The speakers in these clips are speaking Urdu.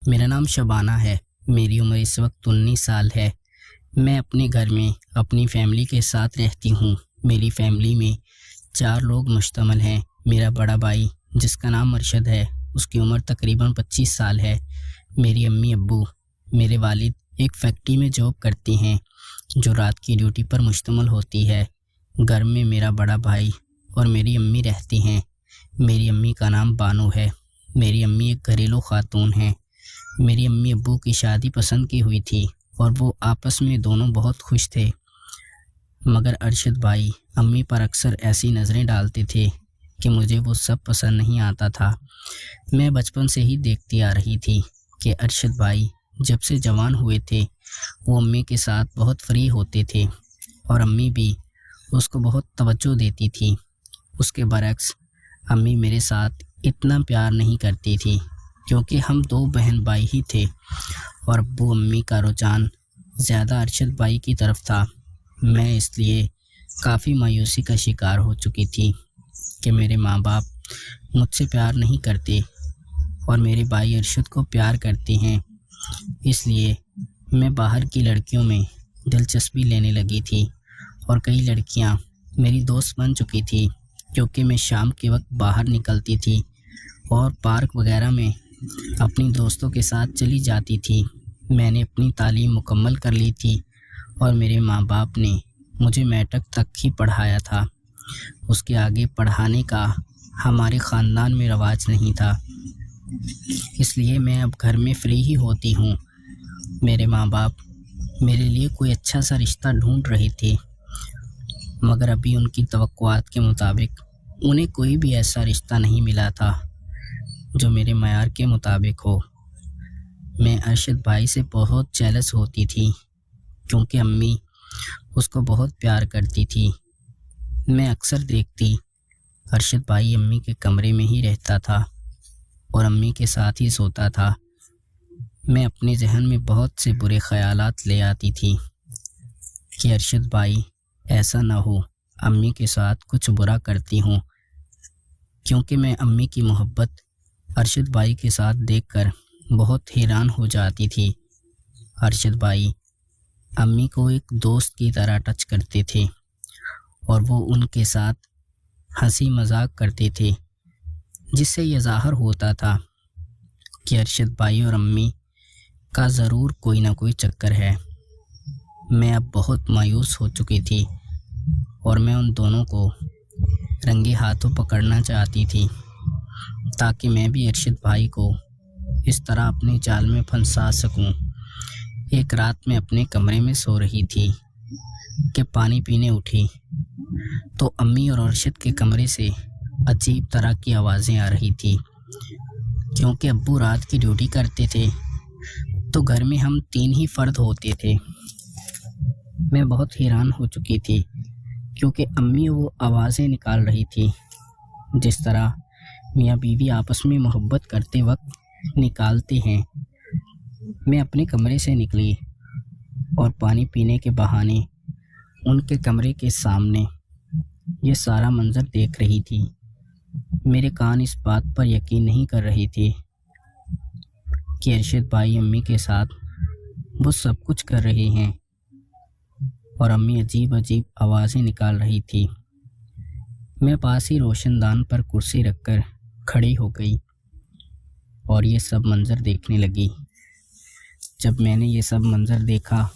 میرا نام شبانہ ہے۔ میری عمر اس وقت 19 سال ہے۔ میں اپنے گھر میں اپنی فیملی کے ساتھ رہتی ہوں۔ میری فیملی میں 4 لوگ مشتمل ہیں۔ میرا بڑا بھائی جس کا نام ارشد ہے، اس کی عمر تقریباً 25 سال ہے۔ میری امی ابو، میرے والد ایک فیکٹری میں جاب کرتے ہیں جو رات کی ڈیوٹی پر مشتمل ہوتی ہے۔ گھر میں میرا بڑا بھائی اور میری امی رہتی ہیں۔ میری امی کا نام بانو ہے۔ میری امی ایک گھریلو خاتون ہیں۔ میری امی ابو کی شادی پسند کی ہوئی تھی اور وہ آپس میں دونوں بہت خوش تھے، مگر ارشد بھائی امی پر اکثر ایسی نظریں ڈالتے تھے کہ مجھے وہ سب پسند نہیں آتا تھا۔ میں بچپن سے ہی دیکھتی آ رہی تھی کہ ارشد بھائی جب سے جوان ہوئے تھے وہ امی کے ساتھ بہت فری ہوتے تھے اور امی بھی اس کو بہت توجہ دیتی تھی۔ اس کے برعکس امی میرے ساتھ اتنا پیار نہیں کرتی تھی کیونکہ ہم 2 بہن بھائی ہی تھے اور ابو امی کا رجحان زیادہ ارشد بھائی کی طرف تھا۔ میں اس لیے کافی مایوسی کا شکار ہو چکی تھی کہ میرے ماں باپ مجھ سے پیار نہیں کرتے اور میرے بھائی ارشد کو پیار کرتے ہیں۔ اس لیے میں باہر کی لڑکیوں میں دلچسپی لینے لگی تھی اور کئی لڑکیاں میری دوست بن چکی تھی کیونکہ میں شام کے وقت باہر نکلتی تھی اور پارک وغیرہ میں اپنی دوستوں کے ساتھ چلی جاتی تھی۔ میں نے اپنی تعلیم مکمل کر لی تھی اور میرے ماں باپ نے مجھے میٹرک تک ہی پڑھایا تھا۔ اس کے آگے پڑھانے کا ہمارے خاندان میں رواج نہیں تھا، اس لیے میں اب گھر میں فری ہی ہوتی ہوں۔ میرے ماں باپ میرے لیے کوئی اچھا سا رشتہ ڈھونڈ رہے تھے، مگر ابھی ان کی توقعات کے مطابق انہیں کوئی بھی ایسا رشتہ نہیں ملا تھا جو میرے معیار کے مطابق ہو۔ میں ارشد بھائی سے بہت جیلس ہوتی تھی کیونکہ امی اس کو بہت پیار کرتی تھی۔ میں اکثر دیکھتی ارشد بھائی امی کے کمرے میں ہی رہتا تھا اور امی کے ساتھ ہی سوتا تھا۔ میں اپنے ذہن میں بہت سے برے خیالات لے آتی تھی کہ ارشد بھائی ایسا نہ ہو امی کے ساتھ کچھ برا کرتی ہوں، کیونکہ میں امی کی محبت ارشد بھائی کے ساتھ دیکھ کر بہت حیران ہو جاتی تھی۔ ارشد بھائی امی کو ایک دوست کی طرح ٹچ کرتے تھے اور وہ ان کے ساتھ ہنسی مذاق کرتے تھے، جس سے یہ ظاہر ہوتا تھا کہ ارشد بھائی اور امی کا ضرور کوئی نہ کوئی چکر ہے۔ میں اب بہت مایوس ہو چکی تھی اور میں ان دونوں کو رنگے ہاتھوں پکڑنا چاہتی تھی تاکہ میں بھی ارشد بھائی کو اس طرح اپنے جال میں پھنسا سکوں۔ ایک رات میں اپنے کمرے میں سو رہی تھی کہ پانی پینے اٹھی تو امی اور ارشد کے کمرے سے عجیب طرح کی آوازیں آ رہی تھی۔ کیونکہ ابو رات کی ڈیوٹی کرتے تھے تو گھر میں ہم 3 ہی فرد ہوتے تھے۔ میں بہت حیران ہو چکی تھی کیونکہ امی وہ آوازیں نکال رہی تھی جس طرح میاں بیوی آپس میں محبت کرتے وقت نکالتے ہیں۔ میں اپنے کمرے سے نکلی اور پانی پینے کے بہانے ان کے کمرے کے سامنے یہ سارا منظر دیکھ رہی تھی۔ میرے کان اس بات پر یقین نہیں کر رہی تھی کہ ارشد بھائی امی کے ساتھ وہ سب کچھ کر رہے ہیں اور امی عجیب عجیب آوازیں نکال رہی تھی۔ میں پاس ہی روشن دان پر کرسی رکھ کر کھڑی ہو گئی اور یہ سب منظر دیکھنے لگی۔ جب میں نے یہ سب منظر دیکھا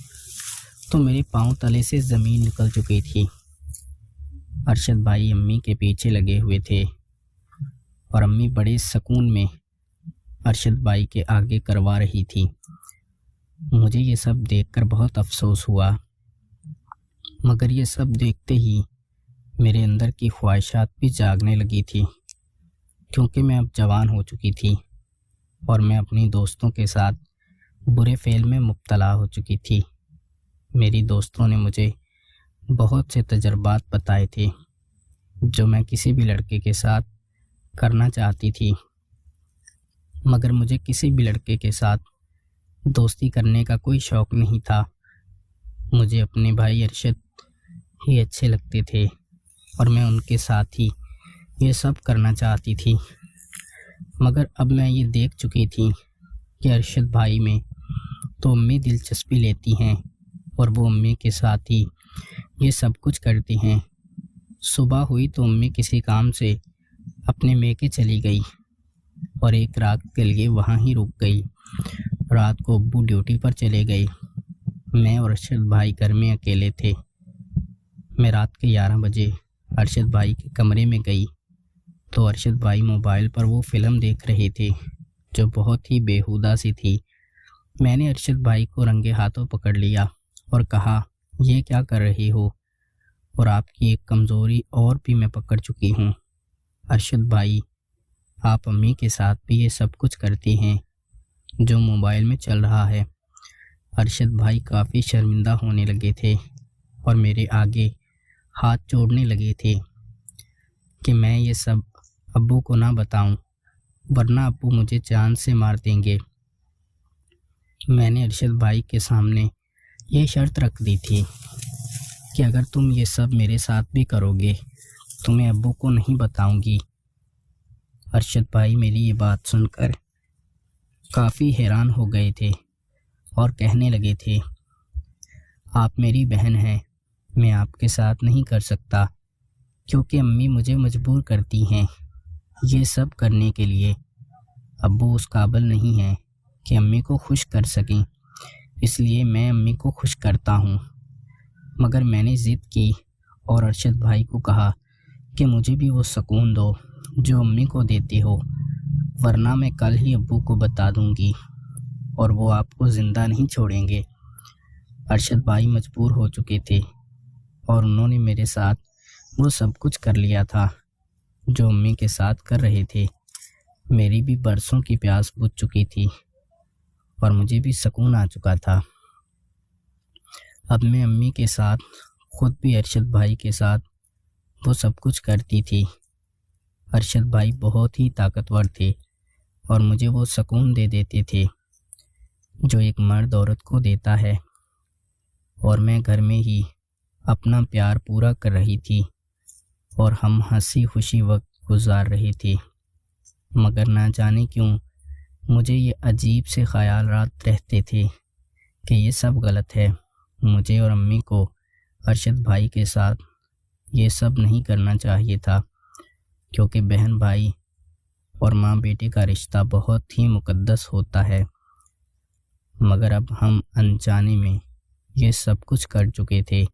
تو میرے پاؤں تلے سے زمین نکل چکی تھی۔ ارشد بھائی امی کے پیچھے لگے ہوئے تھے اور امی بڑے سکون میں ارشد بھائی کے آگے کروا رہی تھی۔ مجھے یہ سب دیکھ کر بہت افسوس ہوا، مگر یہ سب دیکھتے ہی میرے اندر کی خواہشات بھی جاگنے لگی تھی کیونکہ میں اب جوان ہو چکی تھی اور میں اپنی دوستوں کے ساتھ برے فعل میں مبتلا ہو چکی تھی۔ میری دوستوں نے مجھے بہت سے تجربات بتائے تھے جو میں کسی بھی لڑکے کے ساتھ کرنا چاہتی تھی، مگر مجھے کسی بھی لڑکے کے ساتھ دوستی کرنے کا کوئی شوق نہیں تھا۔ مجھے اپنے بھائی ارشد ہی اچھے لگتے تھے اور میں ان کے ساتھ ہی یہ سب کرنا چاہتی تھی، مگر اب میں یہ دیکھ چکی تھی کہ ارشد بھائی میں تو امی دلچسپی لیتی ہیں اور وہ امی کے ساتھ ہی یہ سب کچھ کرتی ہیں۔ صبح ہوئی تو امی کسی کام سے اپنے میکے چلی گئی اور ایک رات کے لیے وہاں ہی رک گئی۔ رات کو ابو ڈیوٹی پر چلے گئے، میں اور ارشد بھائی گھر میں اکیلے تھے۔ میں رات کے 11 بجے ارشد بھائی کے کمرے میں گئی تو ارشد بھائی موبائل پر وہ فلم دیکھ رہے تھے جو بہت ہی بیہودہ سی تھی۔ میں نے ارشد بھائی کو رنگے ہاتھوں پکڑ لیا اور کہا، یہ کیا کر رہے ہو؟ اور آپ کی ایک کمزوری اور بھی میں پکڑ چکی ہوں ارشد بھائی، آپ امی کے ساتھ بھی یہ سب کچھ کرتی ہیں جو موبائل میں چل رہا ہے۔ ارشد بھائی کافی شرمندہ ہونے لگے تھے اور میرے آگے ہاتھ جوڑنے لگے تھے کہ میں یہ سب ابو کو نہ بتاؤں ورنہ ابو مجھے جان سے مار دیں گے۔ میں نے ارشد بھائی کے سامنے یہ شرط رکھ دی تھی کہ اگر تم یہ سب میرے ساتھ بھی کرو گے تو میں ابو کو نہیں بتاؤں گی۔ ارشد بھائی میری یہ بات سن کر کافی حیران ہو گئے تھے اور کہنے لگے تھے، آپ میری بہن ہیں، میں آپ کے ساتھ نہیں کر سکتا کیونکہ امی مجھے مجبور کرتی ہیں یہ سب کرنے کے لیے۔ ابو اس قابل نہیں ہیں کہ امی کو خوش کر سکیں، اس لیے میں امی کو خوش کرتا ہوں۔ مگر میں نے ضد کی اور ارشد بھائی کو کہا کہ مجھے بھی وہ سکون دو جو امی کو دیتے ہو، ورنہ میں کل ہی ابو کو بتا دوں گی اور وہ آپ کو زندہ نہیں چھوڑیں گے۔ ارشد بھائی مجبور ہو چکے تھے اور انہوں نے میرے ساتھ وہ سب کچھ کر لیا تھا جو امی کے ساتھ کر رہے تھے۔ میری بھی برسوں کی پیاس بجھ چکی تھی اور مجھے بھی سکون آ چکا تھا۔ اب میں امی کے ساتھ، خود بھی ارشد بھائی کے ساتھ وہ سب کچھ کرتی تھی۔ ارشد بھائی بہت ہی طاقتور تھے اور مجھے وہ سکون دے دیتے تھے جو ایک مرد عورت کو دیتا ہے، اور میں گھر میں ہی اپنا پیار پورا کر رہی تھی اور ہم ہنسی خوشی وقت گزار رہے تھے۔ مگر نہ جانے کیوں مجھے یہ عجیب سے خیالات رہتے تھے کہ یہ سب غلط ہے، مجھے اور امی کو ارشد بھائی کے ساتھ یہ سب نہیں کرنا چاہیے تھا، کیونکہ بہن بھائی اور ماں بیٹے کا رشتہ بہت ہی مقدس ہوتا ہے۔ مگر اب ہم انجانے میں یہ سب کچھ کر چکے تھے۔